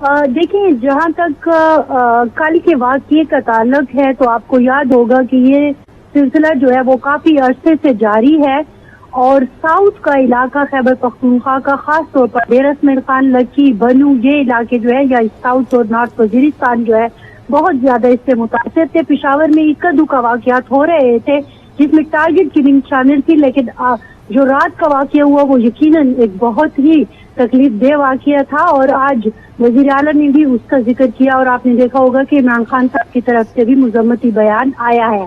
دیکھیں، جہاں تک کل کے واقعے کا تعلق ہے تو آپ کو یاد ہوگا کہ یہ سلسلہ جو ہے وہ کافی عرصے سے جاری ہے، اور ساؤتھ کا علاقہ خیبر پختونخوا کا، خاص طور پر ڈیرہ اسماعیل خان، لکی، بنو، یہ علاقے جو ہے یا ساؤتھ اور نارتھ وزیرستان جو ہے بہت زیادہ اس سے متاثر تھے۔ پشاور میں اکا دکا واقعات ہو رہے تھے جس میں ٹارگٹ کلنگ شامل تھی، لیکن جو رات کا واقعہ ہوا وہ یقیناً ایک بہت ہی تکلیف دہ واقعہ تھا، اور آج وزیر اعلیٰ نے بھی اس کا ذکر کیا، اور آپ نے دیکھا ہوگا کہ عمران خان صاحب کی طرف سے بھی مذمتی بیان آیا ہے۔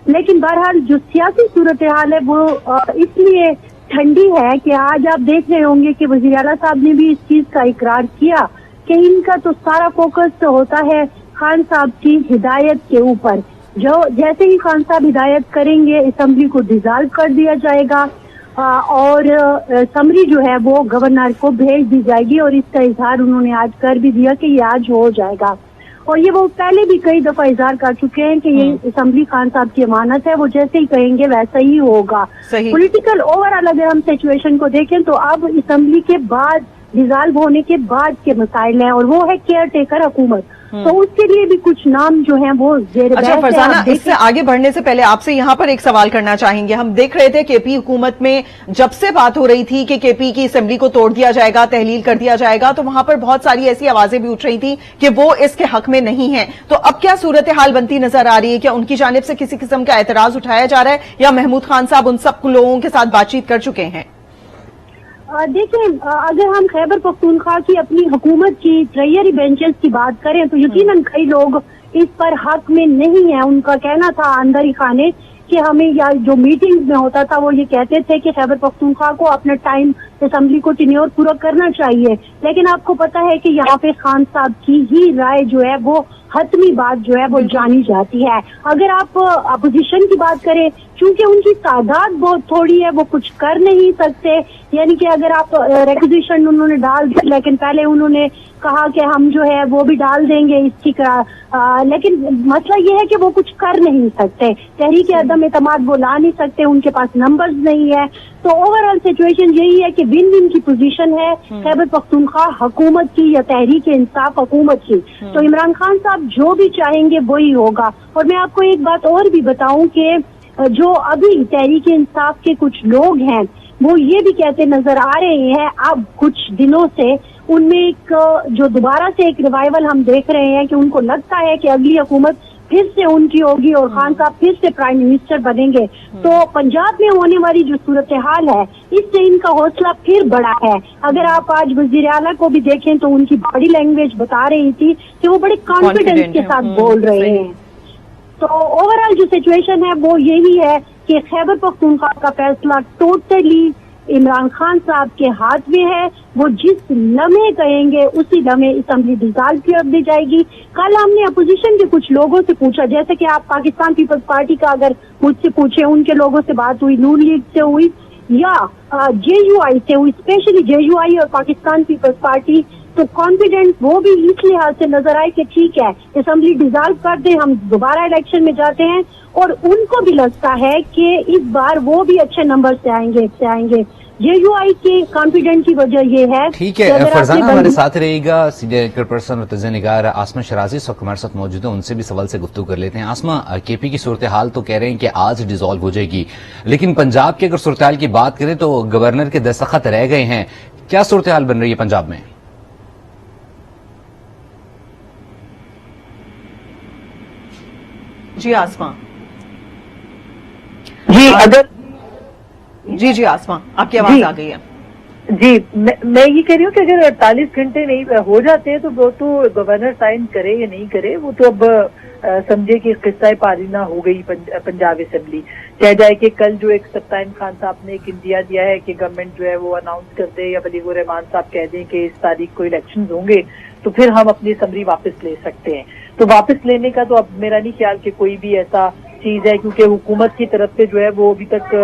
لیکن بہرحال جو سیاسی صورتحال ہے وہ اس لیے ٹھنڈی ہے کہ آج آپ دیکھ رہے ہوں گے کہ وزیر اعلیٰ صاحب نے بھی اس چیز کا اقرار کیا کہ ان کا تو سارا فوکس ہوتا ہے خان صاحب کی ہدایت کے اوپر، جو جیسے ہی خان صاحب ہدایت کریں گے اسمبلی کو ڈیزالو کر دیا جائے گا، اور سمری جو ہے وہ گورنر کو بھیج دی جائے گی، اور اس کا اظہار انہوں نے آج کر بھی دیا کہ یہ آج ہو جائے گا، اور یہ وہ پہلے بھی کئی دفعہ اظہار کر چکے ہیں کہ یہ اسمبلی خان صاحب کی امانت ہے، وہ جیسے ہی کہیں گے ویسا ہی ہوگا۔ پولیٹیکل اوور آل اگر ہم سچویشن کو دیکھیں تو اب اسمبلی کے بعد ڈیزالو ہونے کے بعد کے مسائل ہیں، اور وہ ہے کیئر ٹیکر حکومت، تو اس کے لیے بھی کچھ نام جو ہیں وہ زیر بحث اچھا فرزانہ، اس سے آگے بڑھنے سے پہلے آپ سے یہاں پر ایک سوال کرنا چاہیں گے۔ ہم دیکھ رہے تھے کے پی حکومت میں جب سے بات ہو رہی تھی کہ کے پی کی اسمبلی کو توڑ دیا جائے گا، تحلیل کر دیا جائے گا، تو وہاں پر بہت ساری ایسی آوازیں بھی اٹھ رہی تھی کہ وہ اس کے حق میں نہیں ہیں، تو اب کیا صورتحال بنتی نظر آ رہی ہے؟ کیا ان کی جانب سے کسی قسم کا اعتراض اٹھایا جا رہا ہے، یا محمود خان صاحب ان سب لوگوں کے ساتھ بات چیت کر چکے ہیں؟ دیکھیں، اگر ہم خیبر پختونخوا کی اپنی حکومت کی ٹریئری بینچز کی بات کریں تو یقیناً کئی لوگ اس پر حق میں نہیں ہیں۔ ان کا کہنا تھا اندر ہی خانے کہ ہمیں یا جو میٹنگ میں ہوتا تھا وہ یہ کہتے تھے کہ خیبر پختونخوا کو اپنا ٹائم اسمبلی کو ٹینیور پورا کرنا چاہیے، لیکن آپ کو پتا ہے کہ یہاں پہ خان صاحب کی ہی رائے جو ہے وہ حتمی بات جو ہے وہ جانی جاتی ہے۔ اگر آپ اپوزیشن کی بات کریں، چونکہ ان کی تعداد بہت تھوڑی ہے، وہ کچھ کر نہیں سکتے، یعنی کہ اگر آپ ریکوزیشن انہوں نے ڈال دی، لیکن پہلے انہوں نے کہا کہ ہم جو ہے وہ بھی ڈال دیں گے اس کی لیکن مسئلہ یہ ہے کہ وہ کچھ کر نہیں سکتے، تحریک عدم اعتماد وہ لا نہیں سکتے، ان کے پاس نمبرز نہیں ہے، تو اوور آل سچویشن یہی ہے کہ ون ون کی پوزیشن ہے خیبر پختونخوا حکومت کی یا تحریک انصاف حکومت کی، تو عمران خان صاحب جو بھی چاہیں گے وہی ہوگا۔ اور میں آپ کو ایک بات اور بھی بتاؤں کہ جو ابھی تحریک انصاف کے کچھ لوگ ہیں وہ یہ بھی کہتے نظر آ رہے ہیں اب کچھ دنوں سے، ان میں ایک جو دوبارہ سے ایک ریوائول ہم دیکھ رہے ہیں کہ ان کو لگتا ہے کہ اگلی حکومت پھر سے ان کی ہوگی اور خان صاحب پھر سے پرائم منسٹر بنیں گے، تو پنجاب میں ہونے والی جو صورتحال ہے اس سے ان کا حوصلہ پھر بڑا ہے۔ اگر آپ آج وزیر اعلیٰ کو بھی دیکھیں تو ان کی باڈی لینگویج بتا رہی تھی کہ وہ بڑے کانفیڈنس کے ساتھ بول رہے ہیں، تو اوور آل جو سچویشن ہے وہ یہی ہے کہ خیبر پختونخوا کا فیصلہ ٹوٹلی عمران خان صاحب کے ہاتھ میں ہے، وہ جس لمحے کہیں گے اسی لمحے اسمبلی ڈیزالو کر دی جائے گی۔ کل ہم نے اپوزیشن کے کچھ لوگوں سے پوچھا، جیسے کہ آپ پاکستان پیپلز پارٹی کا اگر مجھ سے پوچھیں، ان کے لوگوں سے بات ہوئی، نون لیگ سے ہوئی یا جے یو آئی سے ہوئی، اسپیشلی جے یو آئی اور پاکستان پیپلز پارٹی، تو کانفیڈنٹ وہ بھی اس لحاظ سے نظر آئے کہ ٹھیک ہے اسمبلی ڈیزالو کر دیں، ہم دوبارہ الیکشن میں جاتے ہیں، اور ان کو بھی لگتا ہے کہ اس بار وہ بھی اچھے نمبر سے آئیں گے۔ جے یو آئی کی کانفیڈنٹ کی وجہ یہ ہے۔ ٹھیک ہے فرزانہ، ہمارے ساتھ رہے گا سینئر اینکر پرسن اور تجزیہ نگار آسمہ شرازی سب ہمارے ساتھ موجود ہیں، ان سے بھی سوال سے گفتگو کر لیتے ہیں۔ آسمہ، کے پی کی صورتحال تو کہہ رہے ہیں کہ آج ڈیزالو ہو جائے گی، لیکن پنجاب کی اگر صورتحال کی بات کریں تو گورنر کے دستخط رہ گئے ہیں، کیا صورتحال بن رہی ہے پنجاب میں؟ جی آسمہ، جی آسمہ آپ کی آواز آ گئی ہے۔ جی، میں یہ کہہ رہی ہوں کہ اگر 48 گھنٹے نہیں ہو جاتے ہیں تو وہ تو گورنر سائن کرے یا نہیں کرے، وہ تو اب سمجھے کہ قصہ پارینہ ہو گئی پنجاب اسمبلی، چاہے جائے کہ کل جو ایک سپتائن خان صاحب نے ایک انڈیا دیا ہے کہ گورنمنٹ جو ہے وہ اناؤنس کر دے یا ولیغ الرحمان صاحب کہہ دیں کہ اس تاریخ کو الیکشنز ہوں گے تو پھر ہم اپنی اسمبلی واپس لے سکتے ہیں، تو واپس لینے کا تو اب میرا نہیں خیال کہ کوئی بھی ایسا چیز ہے، کیونکہ حکومت کی طرف سے جو ہے وہ ابھی تک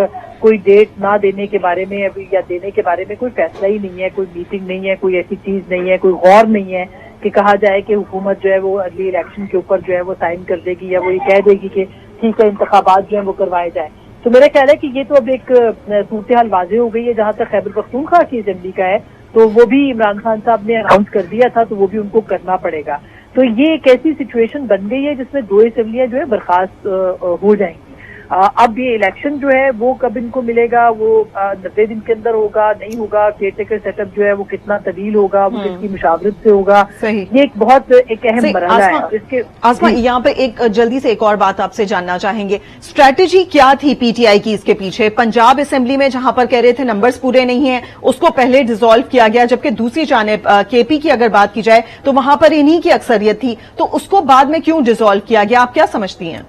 کوئی ڈیٹ نہ دینے کے بارے میں یا دینے کے بارے میں کوئی فیصلہ ہی نہیں ہے، کوئی میٹنگ نہیں ہے، کوئی ایسی چیز نہیں ہے، کوئی غور نہیں ہے کہ کہا جائے کہ حکومت جو ہے وہ اگلی الیکشن کے اوپر جو ہے وہ سائن کر دے گی یا وہ یہ کہہ دے گی کہ ٹھیک ہے انتخابات جو ہیں وہ کروائے جائیں۔ تو میرا خیال ہے کہ یہ تو اب ایک صورتحال واضح ہو گئی ہے۔ جہاں تک خیبر پختونخوا کی اسمبلی کا ہے تو وہ بھی عمران خان صاحب نے اناؤنس کر دیا تھا، تو وہ بھی ان کو کرنا پڑے گا. تو یہ ایک ایسی سچویشن بن گئی ہے جس میں 2 اسمبلیاں جو ہے برخاست ہو جائیں گی. اب یہ الیکشن جو ہے وہ کب ان کو ملے گا، وہ 90 دن کے اندر ہوگا نہیں ہوگا، کیئر ٹیکر سیٹ اپ جو ہے وہ کتنا طویل ہوگا، وہ کس کی مشاورت سے ہوگا، یہ ایک بہت ایک اہم مرحلہ ہے. اس کے آسما یہاں پہ ایک جلدی سے ایک اور بات آپ سے جاننا چاہیں گے، اسٹریٹجی کیا تھی پی ٹی آئی کی اس کے پیچھے؟ پنجاب اسمبلی میں جہاں پر کہہ رہے تھے نمبرز پورے نہیں ہیں اس کو پہلے ڈیزالو کیا گیا، جبکہ دوسری جانب کے پی کی اگر بات کی جائے تو وہاں پر انہی کی اکثریت تھی، تو اس کو بعد میں کیوں ڈیزالو کیا گیا؟ آپ کیا سمجھتی ہیں؟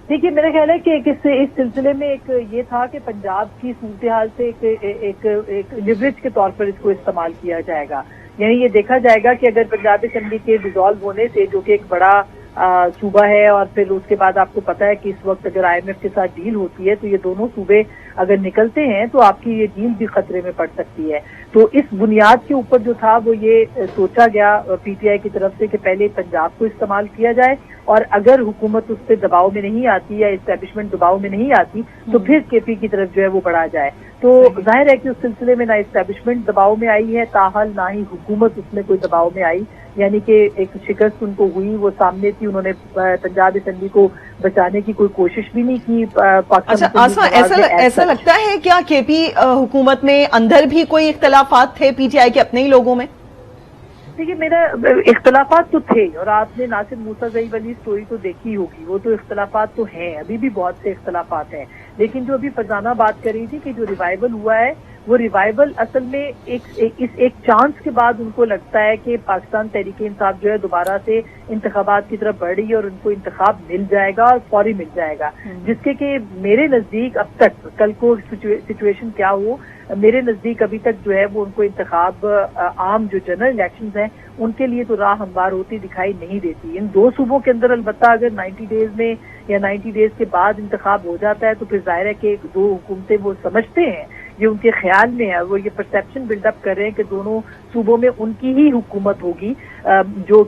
دیکھیے میرا خیال ہے کہ اس سلسلے میں ایک یہ تھا کہ پنجاب کی صورتحال سے ایک لیوریج کے طور پر اس کو استعمال کیا جائے گا. یعنی یہ دیکھا جائے گا کہ اگر پنجاب اسمبلی کے ڈیزالو ہونے سے، جو کہ ایک بڑا صوبہ ہے، اور پھر اس کے بعد آپ کو پتا ہے کہ اس وقت اگر آئی ایم ایف کے ساتھ ڈیل ہوتی ہے تو یہ دونوں صوبے اگر نکلتے ہیں تو آپ کی یہ ڈیل بھی خطرے میں پڑ سکتی ہے. تو اس بنیاد کے اوپر جو تھا وہ یہ سوچا گیا پی ٹی آئی کی طرف سے کہ پہلے پنجاب کو استعمال کیا جائے، اور اگر حکومت اس پہ دباؤ میں نہیں آتی یا اسٹیبلشمنٹ دباؤ میں نہیں آتی تو پھر کے پی کی طرف جو ہے وہ بڑھا جائے. تو ظاہر ہے کہ اس سلسلے میں نہ اسٹیبلشمنٹ دباؤ میں آئی ہے تاحال، نہ ہی حکومت اس میں کوئی دباؤ میں آئی. یعنی کہ ایک شکست ان کو ہوئی، وہ سامنے تھی، انہوں نے پنجاب اسمبلی کو بچانے کی کوئی کوشش بھی نہیں کی. ایسا لگتا ہے کیا کے پی حکومت میں اندر بھی کوئی اختلافات تھے پی ٹی آئی کے اپنے ہی لوگوں میں؟ دیکھیے میرا اختلافات تو تھے، اور آپ نے ناصر موسیٰ زئی والی سٹوری تو دیکھی ہوگی، وہ تو اختلافات تو ہیں، ابھی بھی بہت سے اختلافات ہیں. لیکن جو ابھی فرزانہ بات کر رہی تھی کہ جو ریوائول ہوا ہے، وہ ریوائول اصل میں ایک چانس کے بعد ان کو لگتا ہے کہ پاکستان تحریک انصاف جو ہے دوبارہ سے انتخابات کی طرف بڑھ رہی ہے اور ان کو انتخاب مل جائے گا اور فوری مل جائے گا. جس کے کہ میرے نزدیک اب تک، کل کو سچویشن کیا ہو، میرے نزدیک ابھی تک جو ہے وہ ان کو انتخاب عام جو جنرل الیکشنز ہیں ان کے لیے تو راہ ہموار ہوتی دکھائی نہیں دیتی. ان 2 صوبوں کے اندر البتہ اگر 90 ڈیز میں یا 90 ڈیز کے بعد انتخاب ہو جاتا ہے تو پھر ظاہر ہے کہ 2 حکومتیں وہ سمجھتے ہیں، یہ ان کے خیال میں ہے، وہ یہ پرسیپشن بلڈ اپ کر رہے ہیں کہ دونوں صوبوں میں ان کی ہی حکومت ہوگی. جو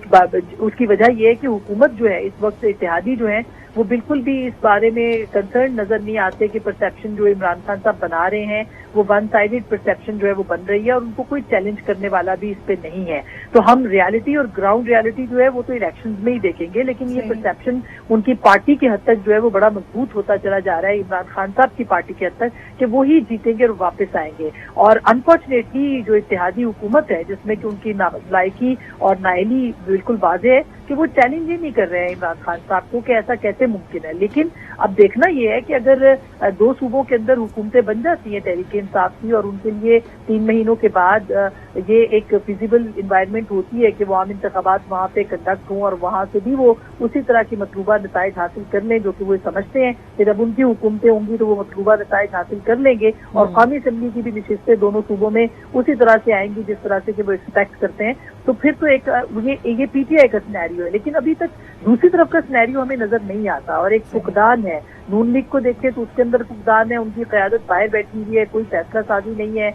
اس کی وجہ یہ ہے کہ حکومت جو ہے اس وقت اتحادی جو ہیں وہ بالکل بھی اس بارے میں کنسرن نظر نہیں آتے کہ پرسیپشن جو عمران خان صاحب بنا رہے ہیں وہ ون سائیڈڈ پرسیپشن جو ہے وہ بن رہی ہے، اور ان کو کوئی چیلنج کرنے والا بھی اس پہ نہیں ہے. تو ہم ریالٹی اور گراؤنڈ ریالٹی جو ہے وہ تو الیکشنز میں ہی دیکھیں گے، لیکن یہ پرسیپشن ان کی پارٹی کے حد تک جو ہے وہ بڑا مضبوط ہوتا چلا جا رہا ہے، عمران خان صاحب کی پارٹی کے حد تک، کہ وہی جیتیں گے اور واپس آئیں گے. اور انفارچونیٹلی جو اتحادی حکومت ہے جس میں کہ ان کی نالائقی اور نااہلی بالکل واضح ہے کہ وہ چیلنج ہی نہیں کر رہے ہیں عمران خان صاحب کو کہ ایسا کیسے ممکن ہے. لیکن اب دیکھنا یہ ہے کہ اگر 2 صوبوں کے اندر حکومتیں بن جاتی ہیں تحریک انصاف کی، اور ان کے لیے 3 مہینوں کے بعد یہ ایک فیزیبل انوائرمنٹ ہوتی ہے کہ وہ عام انتخابات وہاں پہ کنڈکٹ ہوں اور وہاں سے بھی وہ اسی طرح کی مطلوبہ نتائج حاصل کر لیں، جو کہ وہ سمجھتے ہیں کہ جب ان کی حکومتیں ہوں گی تو وہ مطلوبہ نتائج حاصل کر لیں گے، اور قومی اسمبلی کی بھی نشستیں دونوں صوبوں میں اسی طرح سے آئیں گی جس طرح سے کہ وہ ایکسپیکٹ کرتے ہیں. تو پھر تو ایک یہ پی ٹی آئی کا سینیریو ہے. لیکن ابھی تک دوسری طرف کا سینیریو ہمیں نظر نہیں آتا، اور ایک فقدان ہے. نون لیگ کو دیکھیں تو اس کے اندر فقدان ہے، ان کی قیادت باہر بیٹھی ہوئی ہے، کوئی فیصلہ سازی نہیں ہے،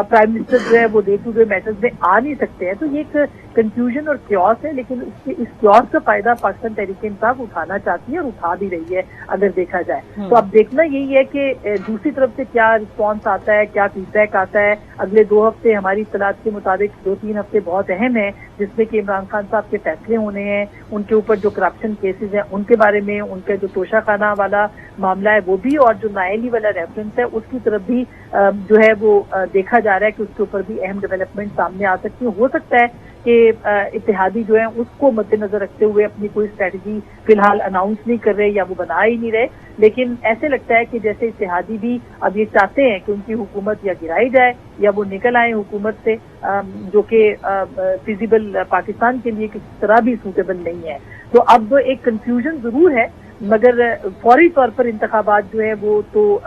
پرائم منسٹر جو ہے وہ ڈے ٹو ڈے میٹرز میں آ نہیں سکتے ہیں. تو یہ ایک کنفیوژن اور کیوس ہے، لیکن اس کیوس کا فائدہ پاکستان تحریک انصاف اٹھانا چاہتی ہے اور اٹھا بھی رہی ہے اگر دیکھا جائے. تو اب دیکھنا یہی ہے کہ دوسری طرف سے کیا رسپانس آتا ہے، کیا فیڈ بیک آتا ہے. اگلے 2 ہفتے ہماری اطلاعات کے مطابق 2-3 ہفتے بہت اہم ہیں، جس میں کہ عمران خان صاحب کے فیصلے ہونے ہیں، ان کے اوپر جو کرپشن کیسز ہیں ان کے بارے میں، ان کا جو توشہ خانہ والا معاملہ ہے وہ بھی، اور جو نااہلی والا ریفرنس ہے اس کی طرف بھی جو ہے وہ دیکھا جا رہا ہے کہ اس کے اوپر بھی اہم ڈیولپمنٹ سامنے آ سکتی ہو سکتا ہے کہ اتحادی جو ہیں اس کو مد نظر رکھتے ہوئے اپنی کوئی اسٹریٹجی فی الحال اناؤنس نہیں کر رہے یا وہ بنا ہی نہیں رہے. لیکن ایسے لگتا ہے کہ جیسے اتحادی بھی اب یہ چاہتے ہیں کہ ان کی حکومت یا گرائی جائے یا وہ نکل آئیں حکومت سے، جو کہ فیزیبل پاکستان کے لیے کسی طرح بھی سوٹیبل نہیں ہے. تو اب ایک کنفیوژن ضرور ہے، مگر فوری طور پر انتخابات جو ہیں وہ تو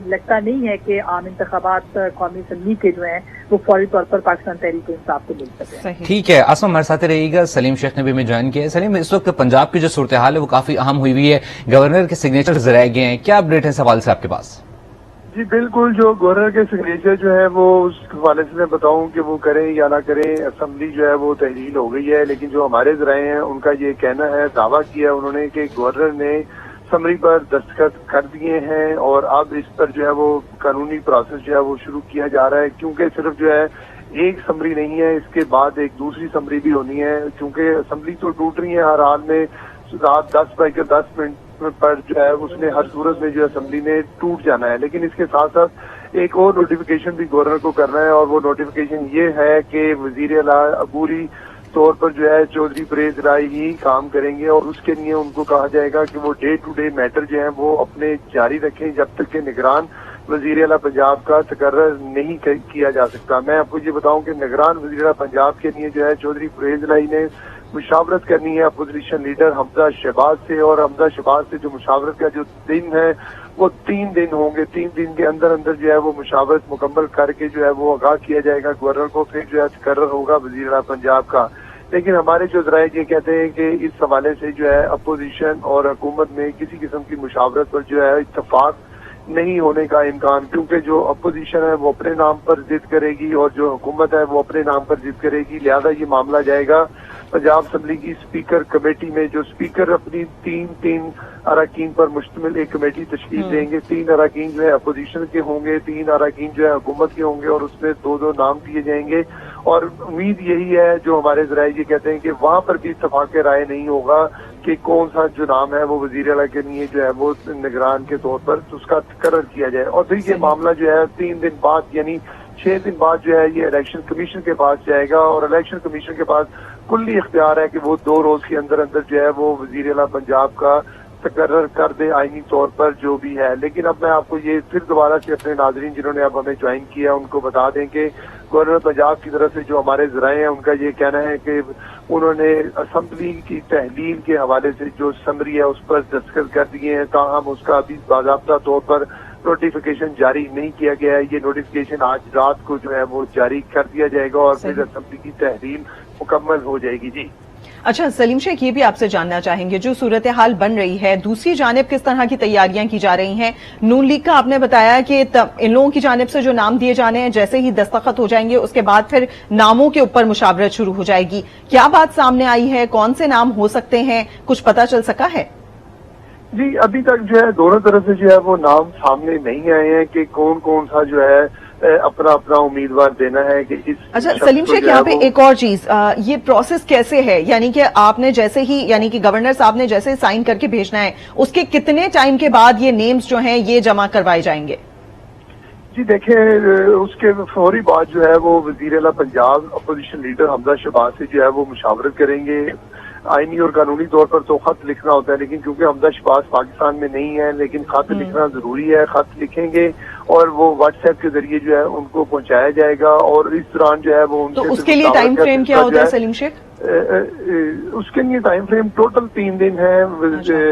لگتا نہیں ہے کہ عام انتخابات قومی اسمبلی کے جو ہیں وہ فوری طور پر پاکستان تحریک انصاف کو مل سکے. ٹھیک ہے آسما، ہمارے ساتھ رہیے گا. سلیم شیخ نے بھی ہمیں جوائن کیا ہے. سلیم، اس وقت پنجاب کی جو صورتحال ہے وہ کافی اہم ہوئی ہے، گورنر کے سگنیچرز رہ گئے ہیں، کیا اپڈیٹ ہے اس حوالے سے آپ کے پاس؟ جی بالکل، جو گورنر کے سگنیچر جو ہے وہ اس حوالے سے میں بتاؤں کہ وہ کریں یا نہ کریں، اسمبلی جو ہے وہ تحلیل ہو گئی ہے. لیکن جو ہمارے ذرائع ہیں ان کا یہ کہنا ہے، دعویٰ کیا انہوں نے کہ گورنر نے سمری پر دستخط کر دیے ہیں اور اب اس پر جو ہے وہ قانونی پروسیس جو ہے وہ شروع کیا جا رہا ہے، کیونکہ صرف جو ہے ایک اسمبلی نہیں ہے, اس کے بعد ایک دوسری اسمبلی بھی ہونی ہے, کیونکہ اسمبلی تو ٹوٹ رہی ہے ہر حال میں. رات 10:10 پر جو ہے اس نے ہر صورت میں جو ہے اسمبلی نے ٹوٹ جانا ہے. لیکن اس کے ساتھ ساتھ ایک اور نوٹیفیکیشن بھی گورنر کو کرنا ہے, اور وہ نوٹیفیکیشن یہ ہے کہ وزیر اعلیٰ عبوری طور پر جو ہے چودھری پرویز الہی ہی کام کریں گے, اور اس کے لیے ان کو کہا جائے گا کہ وہ ڈے ٹو ڈے میٹر جو ہیں وہ اپنے جاری رکھیں جب تک کہ نگران وزیر اعلیٰ پنجاب کا تقرر نہیں کیا جا سکتا. میں آپ کو یہ بتاؤں کہ نگران وزیر اعلیٰ پنجاب کے لیے جو ہے چودھری پرویز الہی نے مشاورت کرنی ہے اپوزیشن لیڈر حمزہ شہباز سے, اور حمزہ شہباز سے جو مشاورت کا جو دن ہے وہ 3 دن ہوں گے. 3 دن کے اندر جو ہے وہ مشاورت مکمل کر کے جو ہے وہ آگاہ کیا جائے گا گورنر کو, پھر جو ہے تقرر ہوگا وزیر اعلیٰ پنجاب کا. لیکن ہمارے جو ذرائع یہ کہتے ہیں کہ اس حوالے سے جو ہے اپوزیشن اور حکومت میں کسی قسم کی مشاورت پر جو ہے اتفاق نہیں ہونے کا امکان, کیونکہ جو اپوزیشن ہے وہ اپنے نام پر ضد کرے گی اور جو حکومت ہے وہ اپنے نام پر ضد کرے گی. لہذا یہ معاملہ جائے گا پنجاب اسمبلی کی اسپیکر کمیٹی میں, جو اسپیکر اپنی تین اراکین پر مشتمل ایک کمیٹی تشکیل دیں گے. 3 اراکین جو ہے اپوزیشن کے ہوں گے, 3 اراکین جو ہے حکومت کے ہوں گے, اور اس میں 2 نام دیے جائیں گے. اور امید یہی ہے, جو ہمارے ذرائع یہ کہتے ہیں کہ وہاں پر بھی اتفاق رائے نہیں ہوگا کہ کون سا جو نام ہے وہ وزیر اعلیٰ کے لیے جو ہے وہ نگران کے طور پر اس کا تقرر کیا جائے. اور پھر یہ معاملہ جو ہے 3 دن بعد یعنی 6 دن بعد جو ہے یہ الیکشن کمیشن کے پاس جائے گا, اور الیکشن کمیشن کے پاس کلی اختیار ہے کہ وہ 2 روز کے اندر جو ہے وہ وزیر اعلیٰ پنجاب کا تقرر کر دے آئینی طور پر جو بھی ہے. لیکن اب میں آپ کو یہ پھر دوبارہ سے اپنے ناظرین جنہوں نے اب ہمیں جوائن کیا ان کو بتا دیں کہ گورنر پنجاب کی طرف سے جو ہمارے ذرائع ہیں ان کا یہ کہنا ہے کہ انہوں نے اسمبلی کی تحلیل کے حوالے سے جو سمری ہے اس پر دستخط کر دیے ہیں, تاہم اس کا ابھی باضابطہ طور پر نوٹیفیکیشن جاری نہیں کیا گیا ہے. یہ نوٹیفیکیشن آج رات کو جو ہے وہ جاری کر دیا جائے گا اور پھر اسمبلی کی تحلیل مکمل ہو جائے گی. جی اچھا سلیم شیخ, یہ بھی آپ سے جاننا چاہیں گے جو صورتحال بن رہی ہے, دوسری جانب کس طرح کی تیاریاں کی جا رہی ہیں؟ نون لیگ کا آپ نے بتایا کہ ان لوگوں کی جانب سے جو نام دیے جانے ہیں جیسے ہی دستخط ہو جائیں گے اس کے بعد پھر ناموں کے اوپر مشاورت شروع ہو جائے گی. کیا بات سامنے آئی ہے؟ کون سے نام ہو سکتے ہیں؟ کچھ پتہ چل سکا ہے؟ جی ابھی تک جو ہے دونوں طرف سے جو ہے وہ نام سامنے نہیں آئے ہیں کہ کون سا جو ہے اپنا امیدوار دینا ہے کہ اس. اچھا سلیم شیخ, یہاں پہ ایک اور چیز, یہ پروسیس کیسے ہے؟ یعنی کہ آپ نے جیسے ہی یعنی کہ گورنر صاحب نے جیسے سائن کر کے بھیجنا ہے اس کے کتنے ٹائم کے بعد یہ نیمز جو ہیں یہ جمع کروائے جائیں گے؟ جی دیکھیں, اس کے فوری بعد جو ہے وہ وزیر اعلیٰ پنجاب اپوزیشن لیڈر حمزہ شہباز سے جو ہے وہ مشاورت کریں گے. آئینی اور قانونی طور پر تو خط لکھنا ہوتا ہے, لیکن کیونکہ حمزہ شہباز پاکستان میں نہیں ہے, لیکن خط لکھنا ضروری ہے. خط لکھیں گے اور وہ واٹس ایپ کے ذریعے جو ہے ان کو پہنچایا جائے گا, اور اس دوران جو ہے وہ ان تو اس کے لیے ٹائم فریم کیا ہوتا ہے سلیم شیخ؟ اس کے لیے ٹائم فریم ٹوٹل 3 دن ہے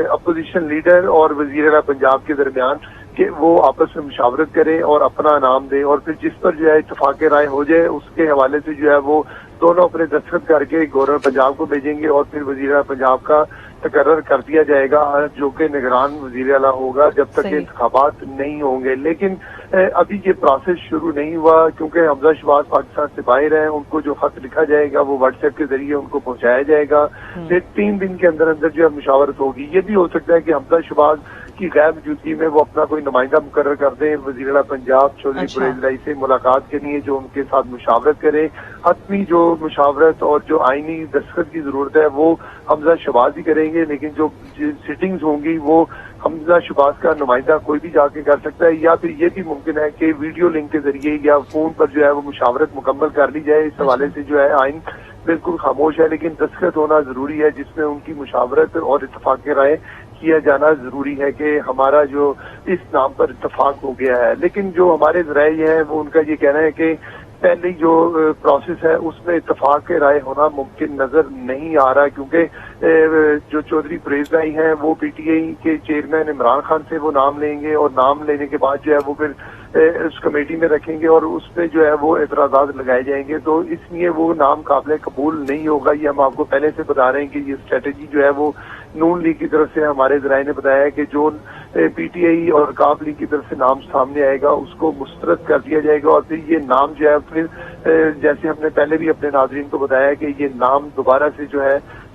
اپوزیشن لیڈر اور وزیر اعلیٰ پنجاب کے درمیان کہ وہ آپس میں مشاورت کرے اور اپنا نام دے, اور پھر جس پر جو ہے اتفاق رائے ہو جائے اس کے حوالے سے جو ہے وہ دونوں اپنے دستخط کر کے گورنر پنجاب کو بھیجیں گے, اور پھر وزیر اعلیٰ پنجاب کا تقرر کر دیا جائے گا جو کہ نگران وزیر اعلیٰ ہوگا جب تک کہ انتخابات نہیں ہوں گے. لیکن ابھی یہ پروسیس شروع نہیں ہوا کیونکہ حمزہ شہباز پاکستان سے باہر ہیں. ان کو جو خط لکھا جائے گا وہ واٹس ایپ کے ذریعے ان کو پہنچایا جائے گا. پھر 3 دن کے اندر جو ہے مشاورت ہوگی. یہ بھی ہو سکتا ہے کہ حمزہ شہباز کی غیر موجودگی میں وہ اپنا کوئی نمائندہ مقرر کر دیں وزیر اعلیٰ پنجاب چودھری پرویز الہی سے ملاقات کے لیے, جو ان کے ساتھ مشاورت کرے. حتمی جو مشاورت اور جو آئینی دستخط کی ضرورت ہے وہ حمزہ شہباز ہی کریں گے, لیکن جو سیٹنگز ہوں گی وہ حمزہ شہباز کا نمائندہ کوئی بھی جا کے کر سکتا ہے, یا پھر یہ بھی ممکن ہے کہ ویڈیو لنک کے ذریعے یا فون پر جو ہے وہ مشاورت مکمل کر لی جائے. اس حوالے سے جو ہے آئین بالکل خاموش ہے, لیکن دستخط ہونا ضروری ہے جس میں ان کی مشاورت اور اتفاق رائے کیا جانا ضروری ہے کہ ہمارا جو اس نام پر اتفاق ہو گیا ہے. لیکن جو ہمارے ذرائع ہیں وہ ان کا یہ کہنا ہے کہ پہلی جو پروسیس ہے اس میں اتفاق رائے ہونا ممکن نظر نہیں آ رہا, کیونکہ جو چودھری پرویز الہی ہیں وہ پی ٹی آئی کے چیئرمین عمران خان سے وہ نام لیں گے, اور نام لینے کے بعد جو ہے وہ پھر اس کمیٹی میں رکھیں گے اور اس پہ جو ہے وہ اعتراضات لگائے جائیں گے. تو اس لیے وہ نام قابل قبول نہیں ہوگا. یہ ہم آپ کو پہلے سے بتا رہے ہیں کہ یہ اسٹریٹجی جو ہے وہ نون لیگ کی طرف سے ہمارے ذرائع نے بتایا ہے کہ جو پی ٹی آئی اور کاف لیگ کی طرف سے نام سامنے آئے گا اس کو مسترد کر دیا جائے گا, اور پھر یہ نام جو ہے پھر جیسے ہم نے پہلے بھی اپنے ناظرین کو بتایا کہ یہ نام دوبارہ سے جو ہے